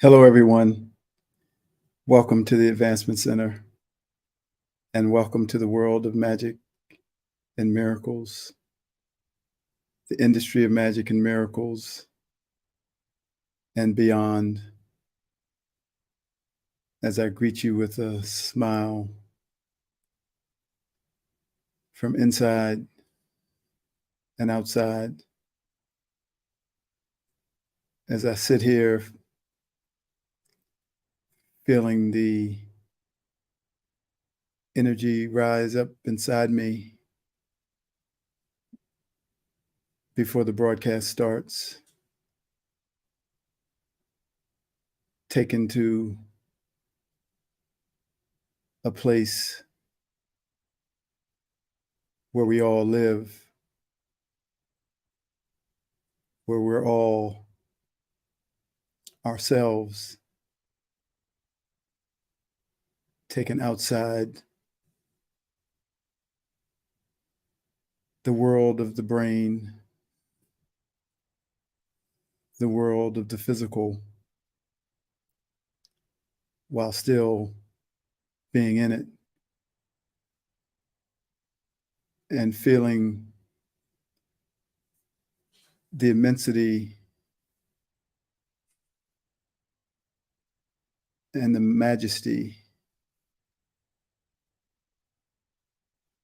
Hello, everyone. Welcome to the Advancement Center, and welcome to the world of magic and miracles, the industry of magic and miracles, and beyond. As I greet you with a smile from inside and outside, as I sit here feeling the energy rise up inside me before the broadcast starts, taken to a place where we all live, where we're all ourselves, taken outside the world of the brain, the world of the physical, while still being in it and feeling the immensity and the majesty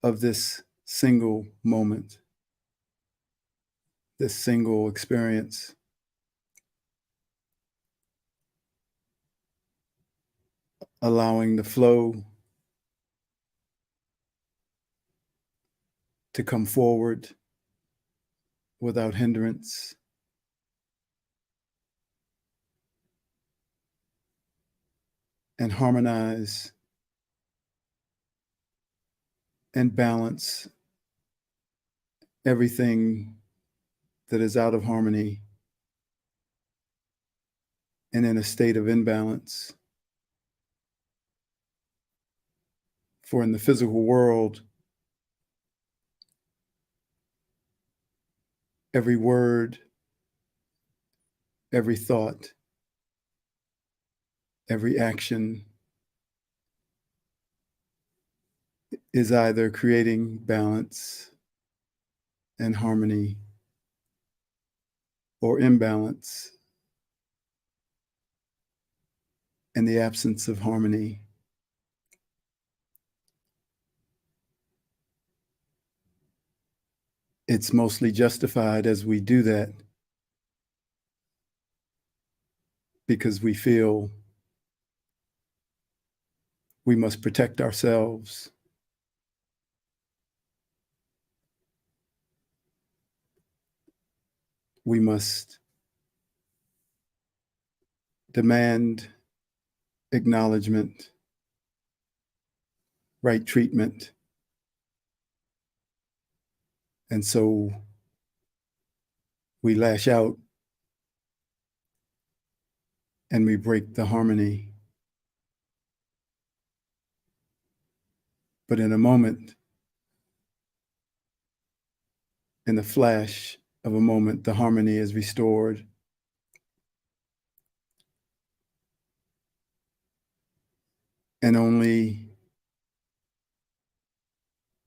of this single moment, this single experience. Allowing the flow to come forward without hindrance. And harmonize and balance everything that is out of harmony and in a state of imbalance. For in the physical world, every word, every thought, every action is either creating balance and harmony or imbalance and the absence of harmony. It's mostly justified as we do that because we feel we must protect ourselves. We must demand acknowledgement, right treatment. And so we lash out and we break the harmony. But in a moment, in the flash of a moment, the harmony is restored. And only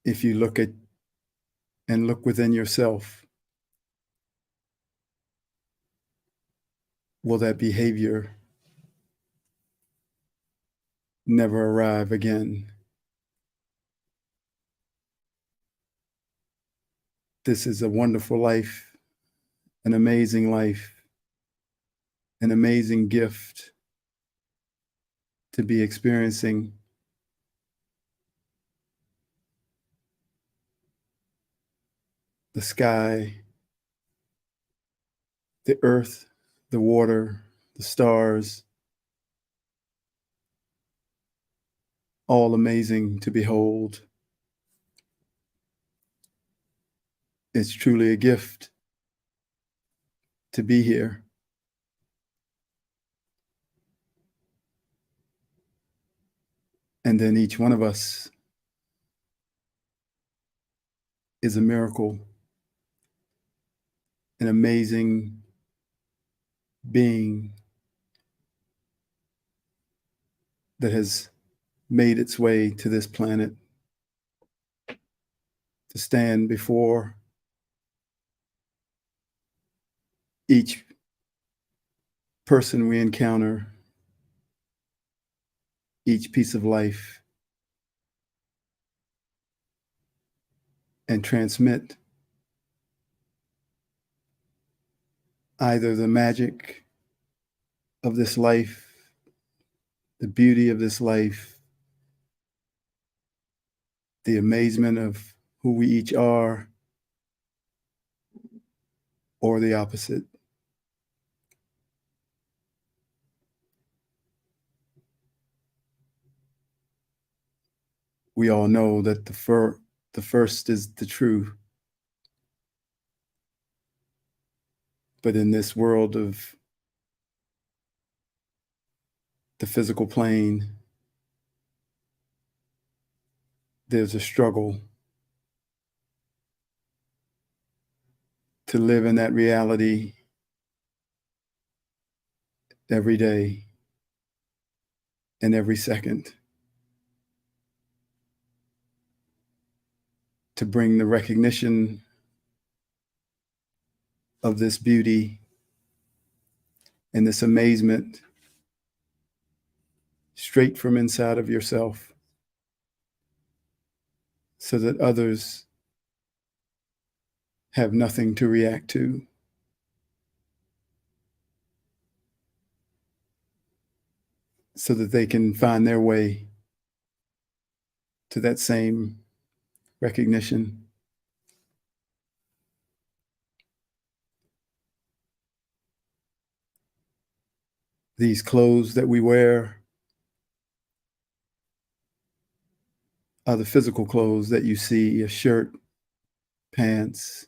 if you look at and look within yourself will that behavior never arrive again. This is a wonderful life, an amazing life, an amazing gift to be experiencing. The sky, the earth, the water, the stars, all amazing to behold. It's truly a gift to be here. And then each one of us is a miracle, an amazing being that has made its way to this planet to stand before each person we encounter, each piece of life, and transmit either the magic of this life, the beauty of this life, the amazement of who we each are, or the opposite. We all know that the first is the true. But in this world of the physical plane, there's a struggle to live in that reality every day and every second, to bring the recognition of this beauty and this amazement straight from inside of yourself, so that others have nothing to react to. So that they can find their way to that same recognition. These clothes that we wear are the physical clothes that you see: a shirt, pants.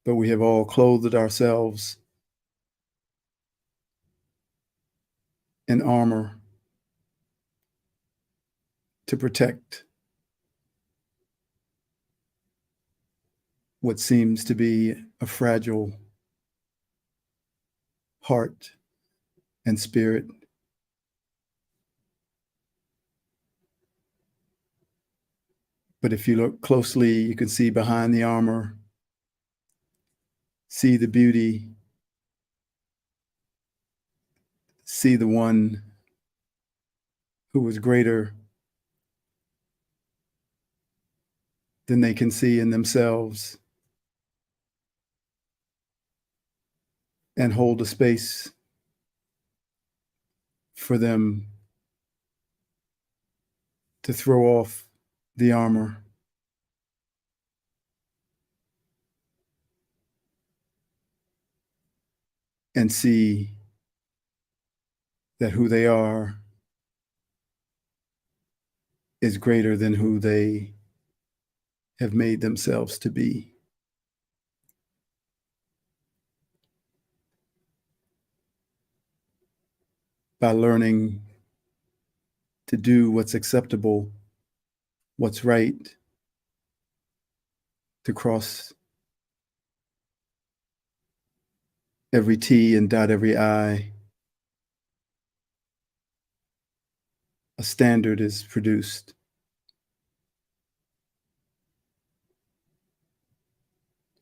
But we have all clothed ourselves in armor to protect what seems to be a fragile heart and spirit. But if you look closely, you can see behind the armor, see the beauty, see the one who is greater than they can see in themselves, and hold a space for them to throw off the armor and see that who they are is greater than who they have made themselves to be. By learning to do what's acceptable, what's right, to cross every T and dot every I, a standard is produced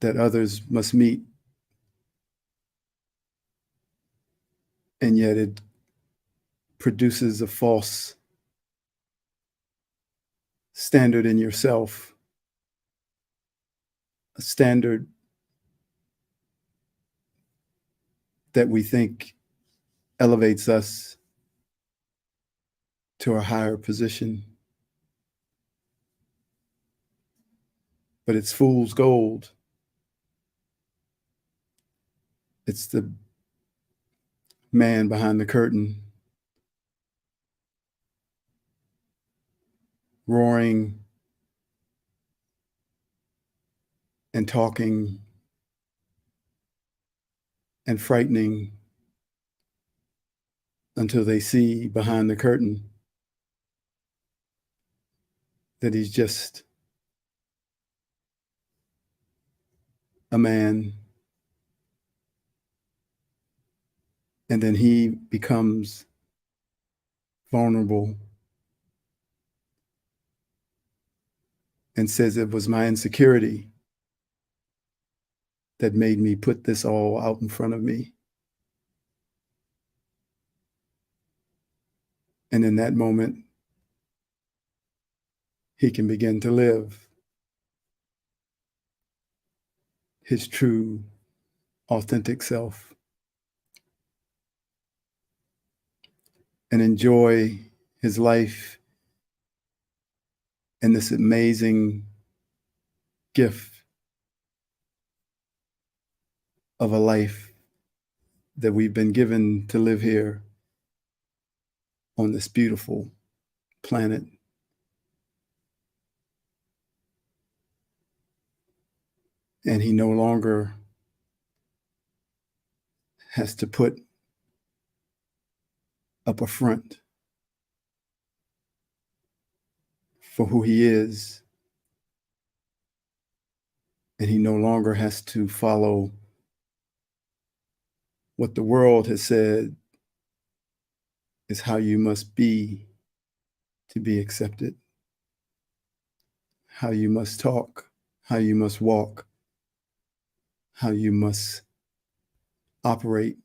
that others must meet, and yet it produces a false standard in yourself, a standard that we think elevates us to a higher position. But it's fool's gold. It's the man behind the curtain, roaring and talking and frightening until they see behind the curtain that he's just a man And then he becomes vulnerable and says it was my insecurity that made me put this all out in front of me. And in that moment, he can begin to live his true, authentic self and enjoy his life and this amazing gift of a life that we've been given to live here on this beautiful planet. And he no longer has to put up a front for who he is. And he no longer has to follow what the world has said is how you must be to be accepted, how you must talk, how you must walk, how you must operate.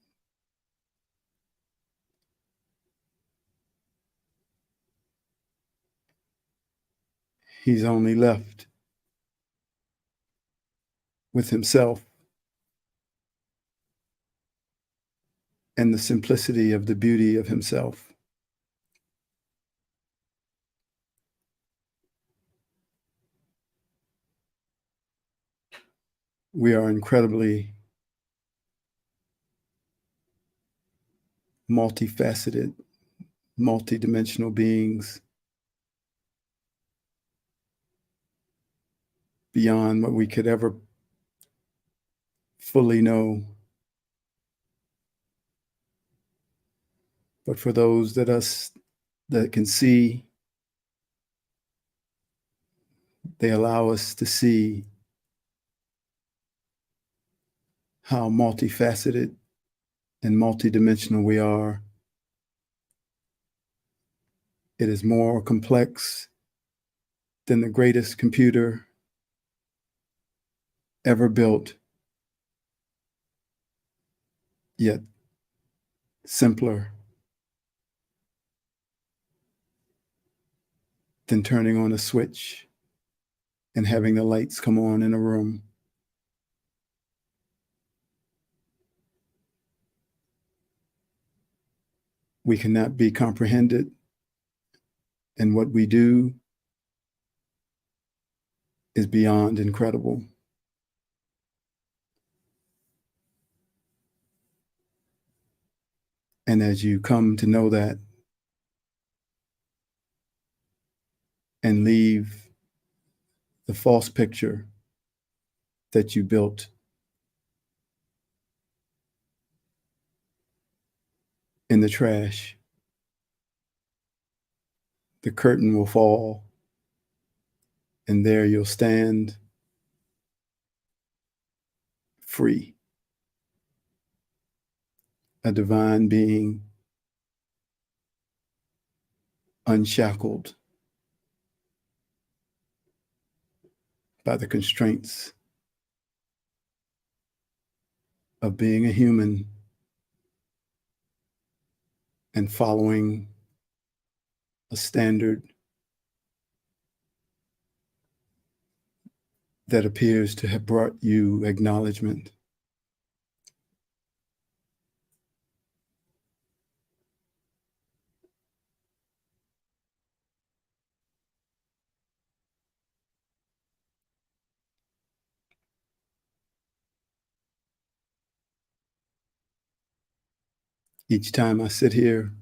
He's only left with himself and the simplicity of the beauty of himself. We are incredibly multifaceted, multidimensional beings beyond what we could ever fully know. But for those that can see, they allow us to see how multifaceted and multidimensional we are. It is more complex than the greatest computer ever built, yet simpler than turning on a switch and having the lights come on in a room. We cannot be comprehended, and what we do is beyond incredible. And as you come to know that and leave the false picture that you built in the trash, the curtain will fall, and there you'll stand free, a divine being, unshackled by the constraints of being a human and following a standard that appears to have brought you acknowledgement. Each time I sit here,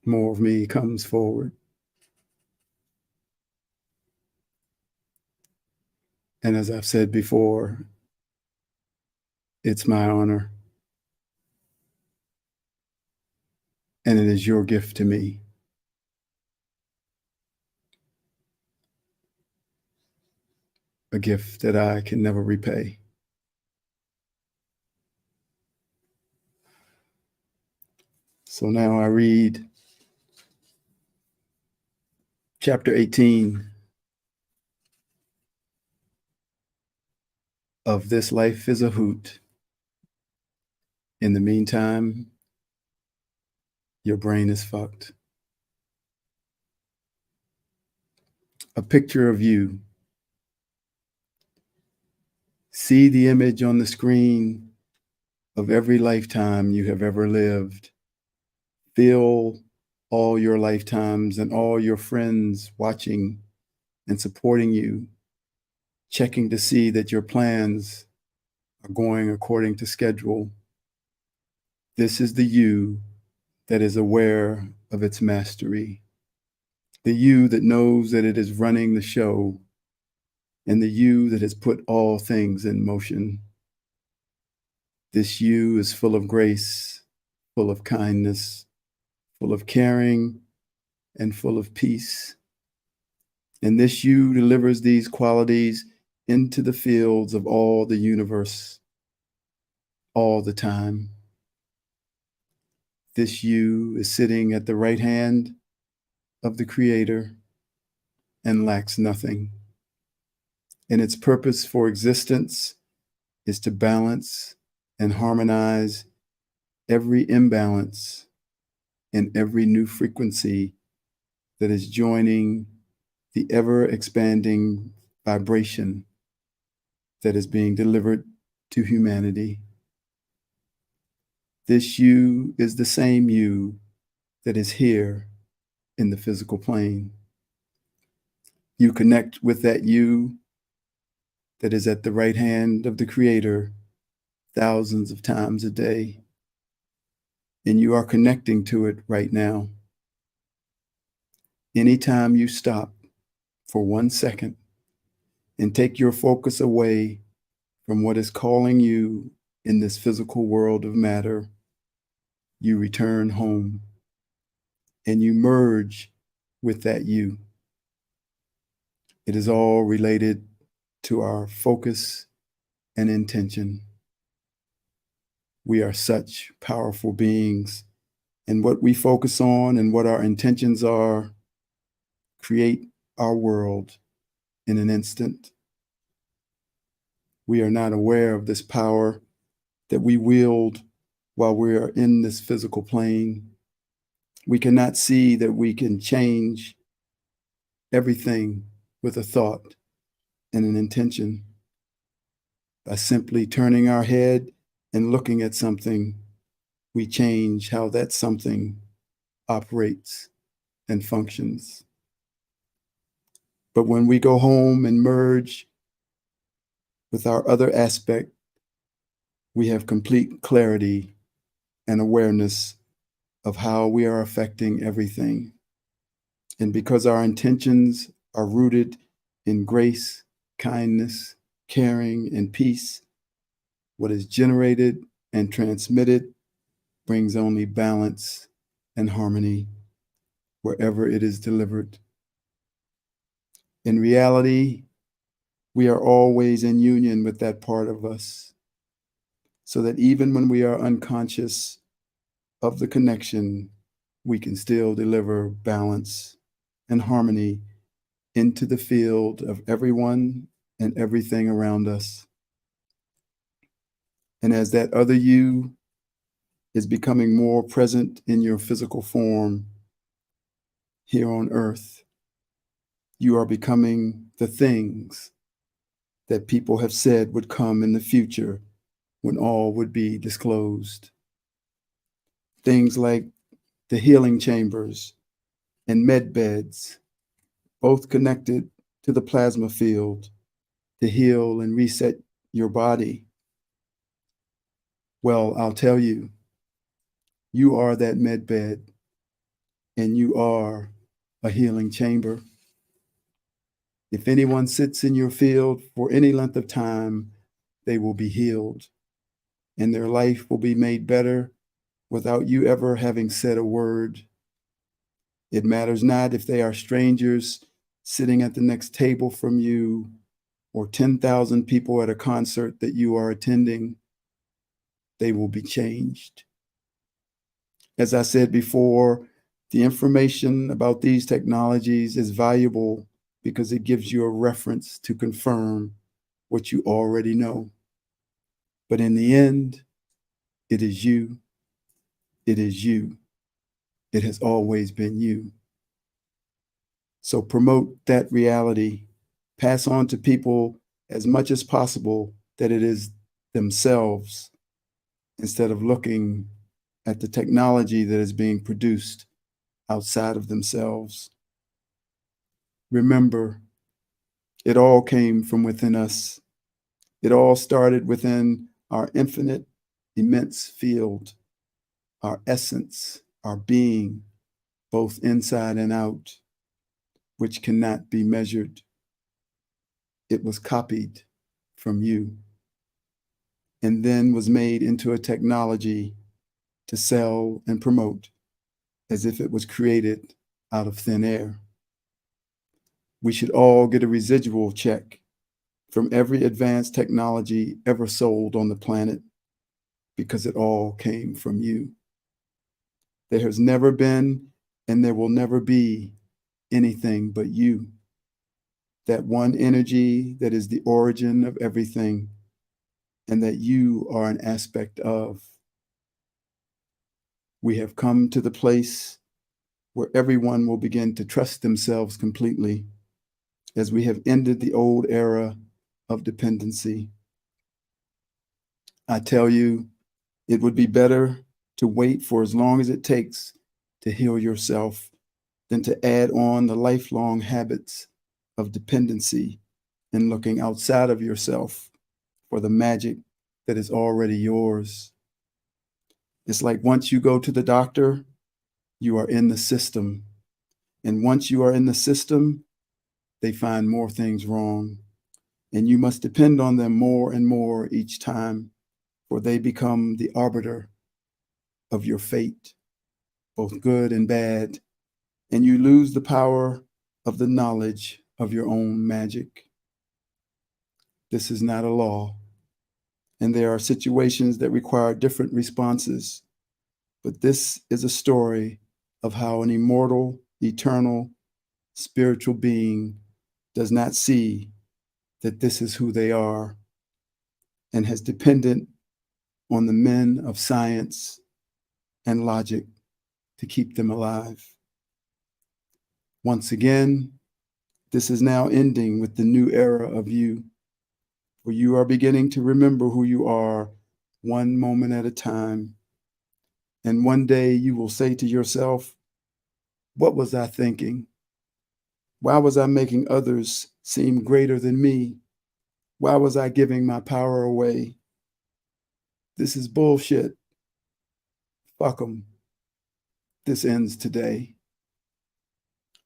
more of me comes forward. And as I've said before, it's my honor, and it is your gift to me. a gift that I can never repay. So now I read chapter 18 of This Life is a Hoot. In the meantime, your brain is fucked. A picture of you. See the image on the screen of every lifetime you have ever lived. Feel all your lifetimes and all your friends watching and supporting you, checking to see that your plans are going according to schedule. This is the you that is aware of its mastery, the you that knows that it is running the show, and the you that has put all things in motion. This you is full of grace, full of kindness, full of caring, and full of peace. And this you delivers these qualities into the fields of all the universe, all the time. This you is sitting at the right hand of the Creator and lacks nothing. And its purpose for existence is to balance and harmonize every imbalance and every new frequency that is joining the ever-expanding vibration that is being delivered to humanity. This you is the same you that is here in the physical plane. You connect with that you that is at the right hand of the Creator thousands of times a day, and you are connecting to it right now. Anytime you stop for 1 second and take your focus away from what is calling you in this physical world of matter, you return home and you merge with that you. It is all related to our focus and intention. We are such powerful beings, and what we focus on and what our intentions are create our world in an instant. We are not aware of this power that we wield while we are in this physical plane. We cannot see that we can change everything with a thought and an intention. By simply turning our head and looking at something, we change how that something operates and functions. But when we go home and merge with our other aspect, we have complete clarity and awareness of how we are affecting everything. And because our intentions are rooted in grace, kindness, caring, and peace, what is generated and transmitted brings only balance and harmony wherever it is delivered. In reality, we are always in union with that part of us, so that even when we are unconscious of the connection, we can still deliver balance and harmony into the field of everyone and everything around us. And as that other you is becoming more present in your physical form here on earth, you are becoming the things that people have said would come in the future when all would be disclosed. Things like the healing chambers and med beds, both connected to the plasma field to heal and reset your body. Well, I'll tell you, you are that med bed and you are a healing chamber. If anyone sits in your field for any length of time, they will be healed and their life will be made better without you ever having said a word. It matters not if they are strangers sitting at the next table from you or 10,000 people at a concert that you are attending, they will be changed. As I said before, the information about these technologies is valuable because it gives you a reference to confirm what you already know. But in the end, it is you. It is you. It has always been you. So promote that reality. Pass on to people as much as possible that it is themselves, instead of looking at the technology that is being produced outside of themselves. Remember, it all came from within us. It all started within our infinite, immense field, our essence, our being, both inside and out, which cannot be measured. It was copied from you and then was made into a technology to sell and promote as if it was created out of thin air. We should all get a residual check from every advanced technology ever sold on the planet because it all came from you. There has never been and there will never be anything but you. That one energy that is the origin of everything and that you are an aspect of. We have come to the place where everyone will begin to trust themselves completely as we have ended the old era of dependency. I tell you, it would be better to wait for as long as it takes to heal yourself than to add on the lifelong habits of dependency and looking outside of yourself for the magic that is already yours. It's like once you go to the doctor, you are in the system. And once you are in the system, they find more things wrong. And you must depend on them more and more each time, for they become the arbiter of your fate, both good and bad. And you lose the power of the knowledge of your own magic. This is not a law. And there are situations that require different responses. But this is a story of how an immortal, eternal, spiritual being does not see that this is who they are and has depended on the men of science and logic to keep them alive. Once again, this is now ending with the new era of you, where you are beginning to remember who you are one moment at a time. And one day you will say to yourself, what was I thinking? Why was I making others seem greater than me? Why was I giving my power away? This is bullshit. Fuck them. This ends today.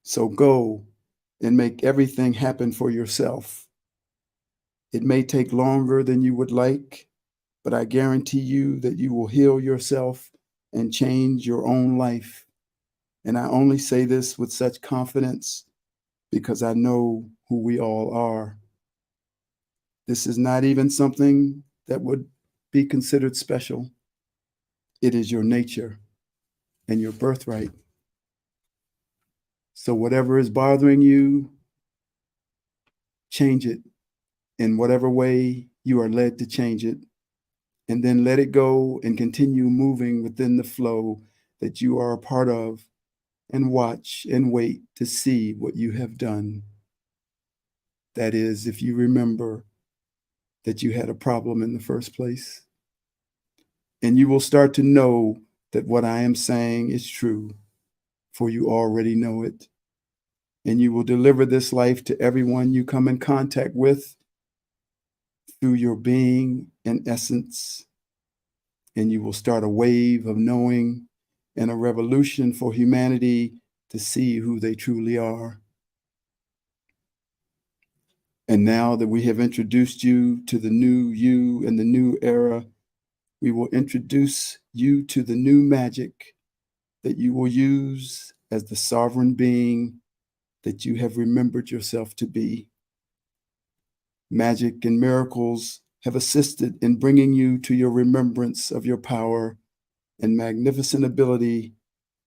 So go and make everything happen for yourself. It may take longer than you would like, but I guarantee you that you will heal yourself and change your own life. And I only say this with such confidence because I know who we all are. This is not even something that would be considered special. It is your nature and your birthright. So whatever is bothering you, change it in whatever way you are led to change it, and then let it go and continue moving within the flow that you are a part of, and watch and wait to see what you have done. That is, if you remember that you had a problem in the first place. And you will start to know that what I am saying is true, for you already know it. And you will deliver this life to everyone you come in contact with through your being and essence. And you will start a wave of knowing and a revolution for humanity to see who they truly are. And now that we have introduced you to the new you and the new era, we will introduce you to the new magic that you will use as the sovereign being that you have remembered yourself to be. Magic and miracles have assisted in bringing you to your remembrance of your power and magnificent ability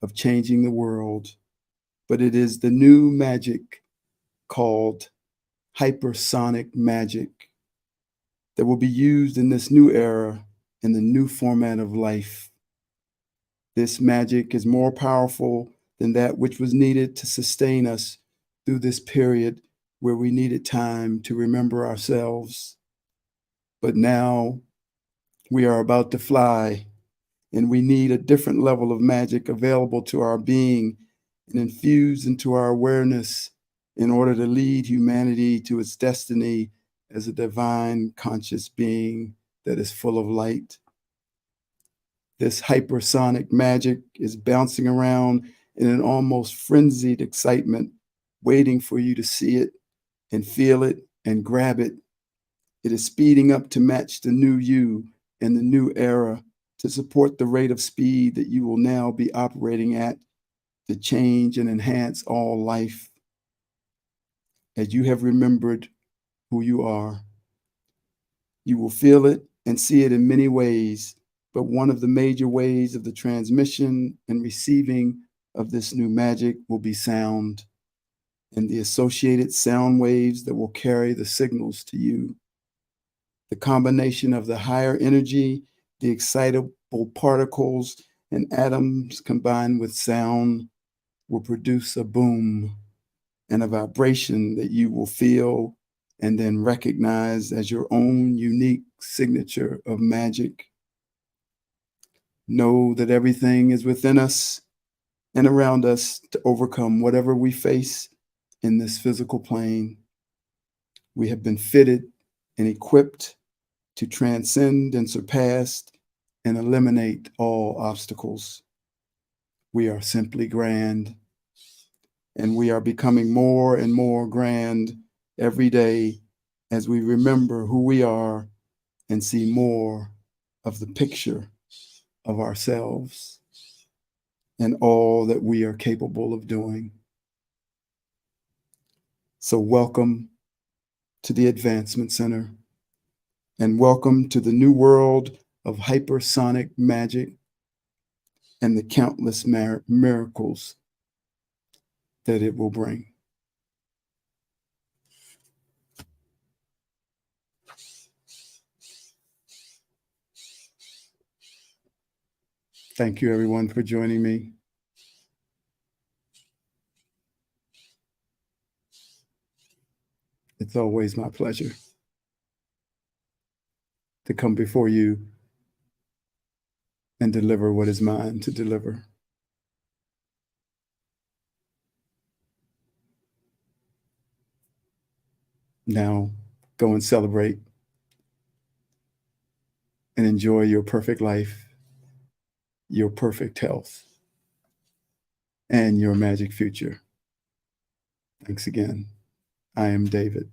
of changing the world. But it is the new magic called hypersonic magic that will be used in this new era in the new format of life. This magic is more powerful than that which was needed to sustain us through this period where we needed time to remember ourselves. But now we are about to fly, and we need a different level of magic available to our being and infused into our awareness in order to lead humanity to its destiny as a divine conscious being that is full of light. This hypersonic magic is bouncing around in an almost frenzied excitement, waiting for you to see it and feel it and grab it. It is speeding up to match the new you and the new era, to support the rate of speed that you will now be operating at, to change and enhance all life. As you have remembered who you are, you will feel it and see it in many ways, but one of the major ways of the transmission and receiving of this new magic will be sound and the associated sound waves that will carry the signals to you. The combination of the higher energy, the excitable particles and atoms combined with sound will produce a boom and a vibration that you will feel and then recognize as your own unique signature of magic. Know that everything is within us and around us to overcome whatever we face in this physical plane. We have been fitted and equipped to transcend and surpass and eliminate all obstacles. We are simply grand, and we are becoming more and more grand every day as we remember who we are and see more of the picture of ourselves and all that we are capable of doing. So welcome to the Advancement Center, and welcome to the new world of hypersonic magic and the countless miracles that it will bring. Thank you, everyone, for joining me. It's always my pleasure to come before you and deliver what is mine to deliver. Now, go and celebrate and enjoy your perfect life, your perfect health, and your magic future. Thanks again. I am David.